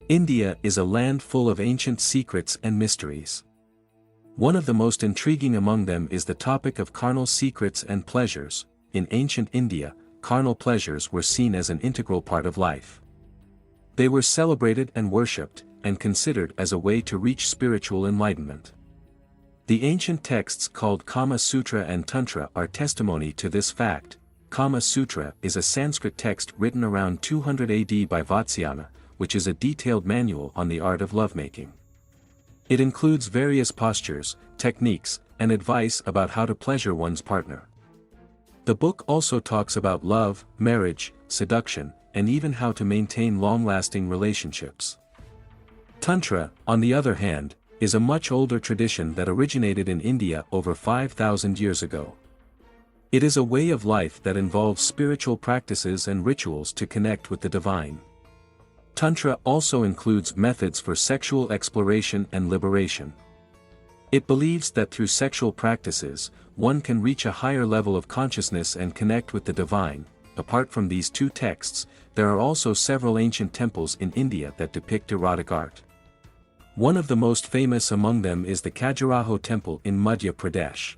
India is a land full of ancient secrets and mysteries. One of the most intriguing among them is the topic of carnal secrets and pleasures. In ancient India, carnal pleasures were seen as an integral part of life. They were celebrated and worshipped, and considered as a way to reach spiritual enlightenment. The ancient texts called Kama Sutra and Tantra are testimony to this fact. Kama Sutra is a Sanskrit text written around 200 AD by Vatsyayana, which is a detailed manual on the art of lovemaking. It includes various postures, techniques, and advice about how to pleasure one's partner. The book also talks about love, marriage, seduction, and even how to maintain long-lasting relationships. Tantra, on the other hand, is a much older tradition that originated in India over 5,000 years ago. It is a way of life that involves spiritual practices and rituals to connect with the divine. Tantra also includes methods for sexual exploration and liberation. It believes that through sexual practices, one can reach a higher level of consciousness and connect with the divine. Apart from these two texts, there are also several ancient temples in India that depict erotic art. One of the most famous among them is the Khajuraho temple in Madhya Pradesh.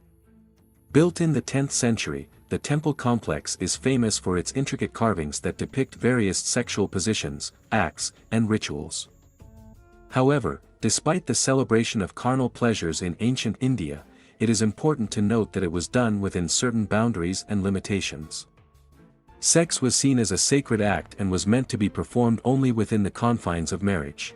Built in the 10th century, the temple complex is famous for its intricate carvings that depict various sexual positions, acts, and rituals. However, despite the celebration of carnal pleasures in ancient India, it is important to note that it was done within certain boundaries and limitations. Sex was seen as a sacred act and was meant to be performed only within the confines of marriage.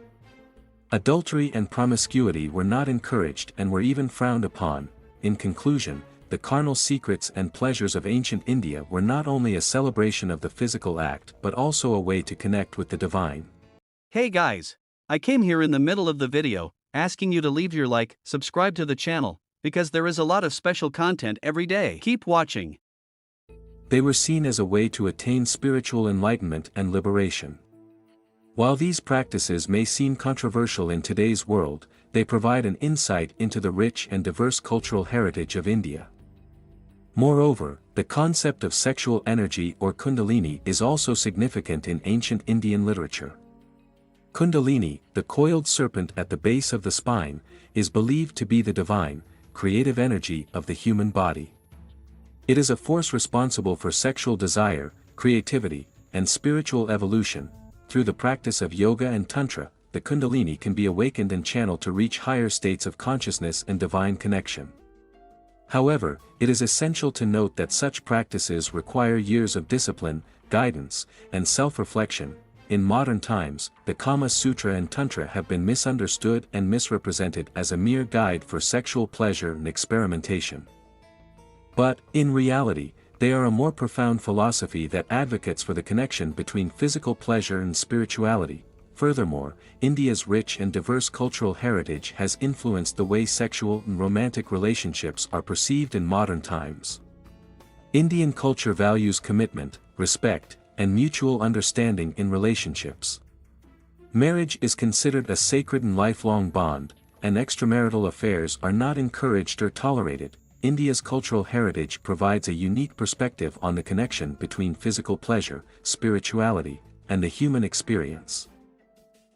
Adultery and promiscuity were not encouraged and were even frowned upon. In conclusion, the carnal secrets and pleasures of ancient India were not only a celebration of the physical act but also a way to connect with the divine. Hey guys! I came here in the middle of the video, asking you to leave your like, subscribe to the channel, because there is a lot of special content every day. Keep watching. They were seen as a way to attain spiritual enlightenment and liberation. While these practices may seem controversial in today's world, they provide an insight into the rich and diverse cultural heritage of India. Moreover, the concept of sexual energy or kundalini is also significant in ancient Indian literature. Kundalini, the coiled serpent at the base of the spine, is believed to be the divine, creative energy of the human body. It is a force responsible for sexual desire, creativity, and spiritual evolution. Through the practice of yoga and tantra, the kundalini can be awakened and channeled to reach higher states of consciousness and divine connection. However, it is essential to note that such practices require years of discipline, guidance, and self-reflection. In modern times, the Kama Sutra and Tantra have been misunderstood and misrepresented as a mere guide for sexual pleasure and experimentation. But, in reality, they are a more profound philosophy that advocates for the connection between physical pleasure and spirituality. Furthermore, India's rich and diverse cultural heritage has influenced the way sexual and romantic relationships are perceived in modern times. Indian culture values commitment, respect, and mutual understanding in relationships. Marriage is considered a sacred and lifelong bond, and extramarital affairs are not encouraged or tolerated. India's cultural heritage provides a unique perspective on the connection between physical pleasure, spirituality, and the human experience.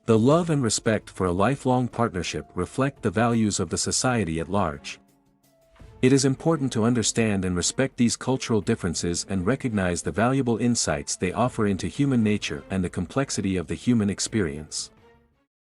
The love and respect for a lifelong partnership reflect the values of the society at large. It is important to understand and respect these cultural differences and recognize the valuable insights they offer into human nature and the complexity of the human experience.